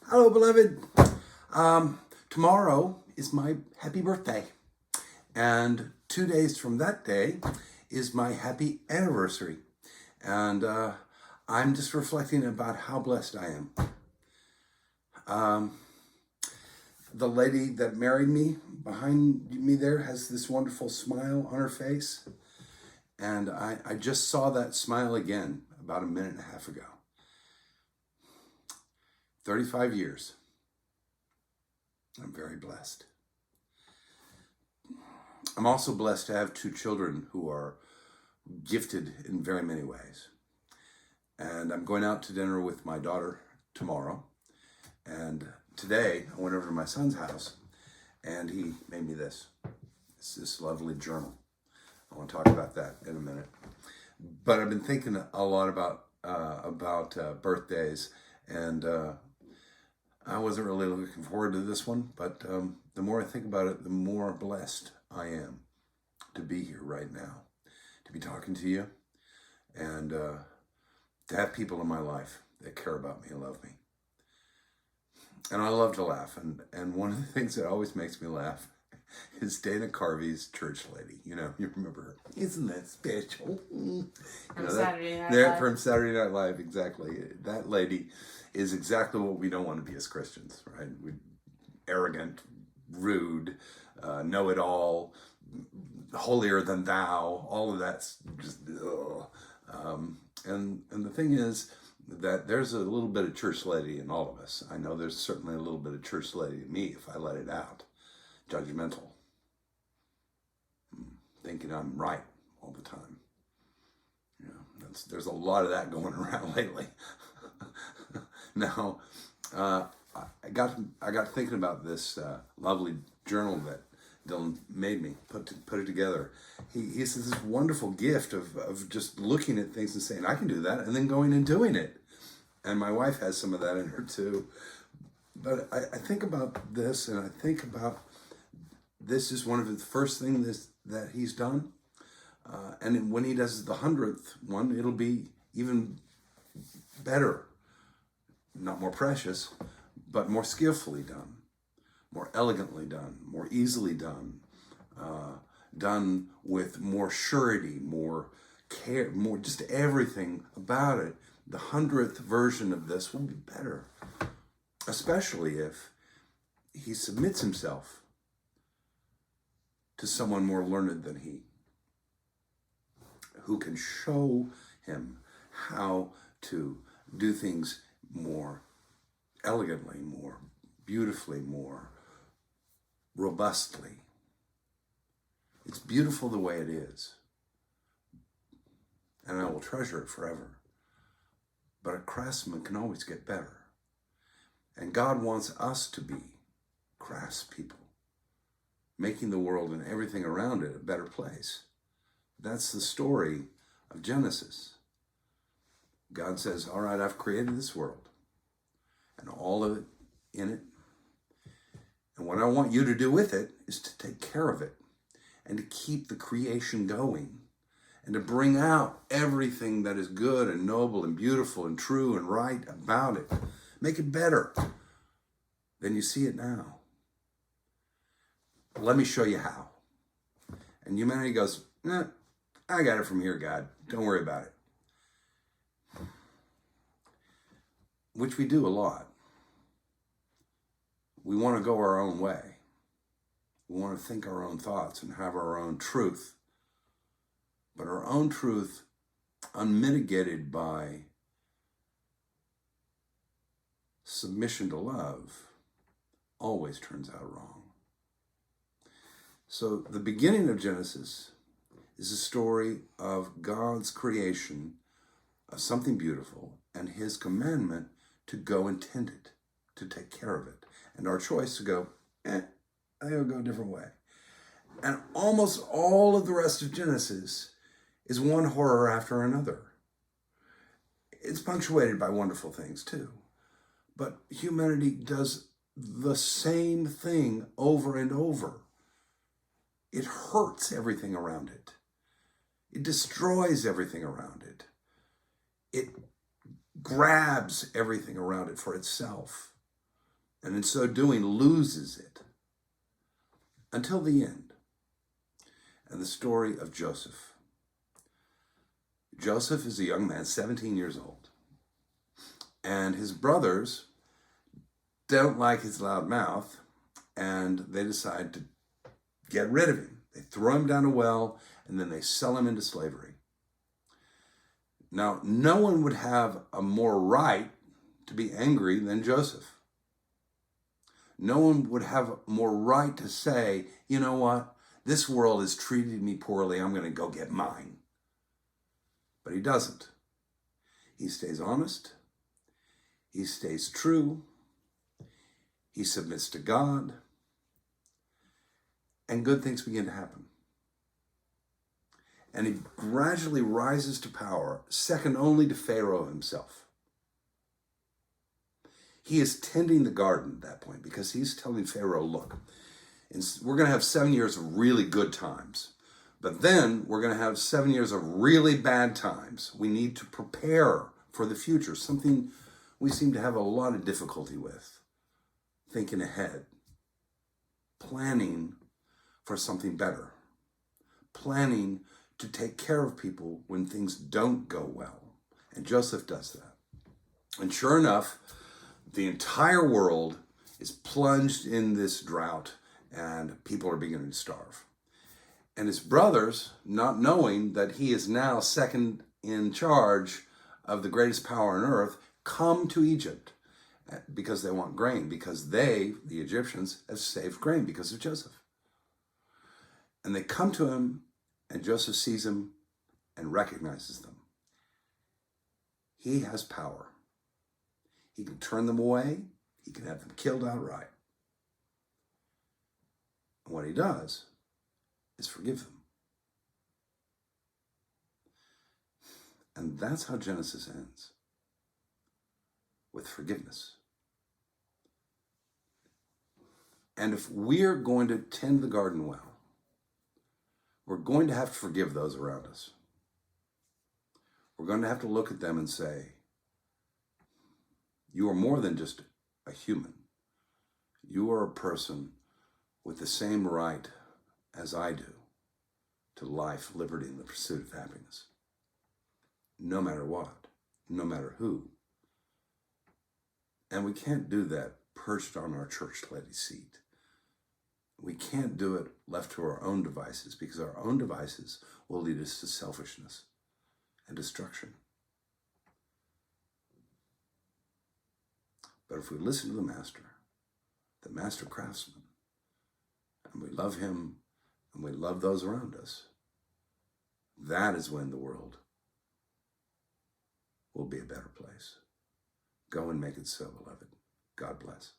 Hello, beloved. Tomorrow is my happy birthday. And 2 days from that day is my happy anniversary. And I'm just reflecting about how blessed I am. The lady that married me behind me there has this wonderful smile on her face. And I just saw that smile again about a minute and a half ago. 35 years. I'm very blessed. I'm also blessed to have two children who are gifted in very many ways. And I'm going out to dinner with my daughter tomorrow. And today I went over to my son's house and he made me this. It's this lovely journal. I want to talk about that in a minute. But I've been thinking a lot about birthdays, and I wasn't really looking forward to this one, but the more I think about it, the more blessed I am to be here right now, to be talking to you, and to have people in my life that care about me and love me. And I love to laugh, and one of the things that always makes me laugh is Dana Carvey's church lady. You know, you remember her. Isn't that special? From Saturday Night Live. From Saturday Night Live, exactly. That lady is exactly what we don't want to be as Christians, right? Arrogant, rude, know-it-all, holier than thou, all of that's just, ugh. And the thing is that there's a little bit of church lady in all of us. I know there's certainly a little bit of church lady in me if I let it out. Judgmental. Thinking I'm right all the time. You know, there's a lot of that going around lately. Now, I got thinking about this lovely journal that Dylan made me put it together. He has this wonderful gift of just looking at things and saying, I can do that, and then going and doing it. And my wife has some of that in her too. But I think about this, and I think about this is one of the first things that he's done. And when he does the 100th one, it'll be even better. Not more precious, but more skillfully done, more elegantly done, more easily done, done with more surety, more care, more just everything about it. The 100th version of this will be better, especially if he submits himself to someone more learned than he, who can show him how to do things more elegantly, more beautifully, more robustly. It's beautiful the way it is, and I will treasure it forever. But a craftsman can always get better. And God wants us to be craftspeople, making the world and everything around it a better place. That's the story of Genesis. God says, all right, I've created this world and all of it in it. And what I want you to do with it is to take care of it and to keep the creation going and to bring out everything that is good and noble and beautiful and true and right about it. Make it better than you see it now. Let me show you how. And humanity goes, nah, I got it from here, God. Don't worry about it. Which we do a lot. We want to go our own way. We want to think our own thoughts and have our own truth. But our own truth, unmitigated by submission to love, always turns out wrong. So the beginning of Genesis is a story of God's creation of something beautiful and his commandment to go and tend it, to take care of it. And our choice to go, I'll go a different way. And almost all of the rest of Genesis is one horror after another. It's punctuated by wonderful things too. But humanity does the same thing over and over. It hurts everything around it. It destroys everything around it. It grabs everything around it for itself. and in so doing loses it until the end. And the story of Joseph. Joseph is a young man, 17 years old, and his brothers don't like his loud mouth, and they decide to get rid of him. They throw him down a well, and then they sell him into slavery. Now, no one would have a more right to be angry than Joseph. No one would have more right to say, you know what, this world has treated me poorly, I'm going to go get mine. But he doesn't. He stays honest. He stays true. He submits to God. And good things begin to happen. And he gradually rises to power, second only to Pharaoh himself. He is tending the garden at that point because he's telling Pharaoh, look, we're going to have 7 years of really good times, but then we're going to have 7 years of really bad times. We need to prepare for the future, something we seem to have a lot of difficulty with. Thinking ahead, planning for something better, planning to take care of people when things don't go well. And Joseph does that. And sure enough, the entire world is plunged in this drought and people are beginning to starve. And his brothers, not knowing that he is now second in charge of the greatest power on earth, come to Egypt because they want grain, because they, the Egyptians, have saved grain because of Joseph. And they come to him, and Joseph sees them and recognizes them. He has power. He can turn them away. He can have them killed outright. And what he does is forgive them. And that's how Genesis ends, with forgiveness. And if we're going to tend the garden well, we're going to have to forgive those around us. We're going to have to look at them and say, you are more than just a human. You are a person with the same right as I do to life, liberty, and the pursuit of happiness. No matter what, no matter who. And we can't do that perched on our church lady seat. We can't do it left to our own devices, because our own devices will lead us to selfishness and destruction. But if we listen to the master craftsman, and we love him, and we love those around us, that is when the world will be a better place. Go and make it so, beloved. God bless.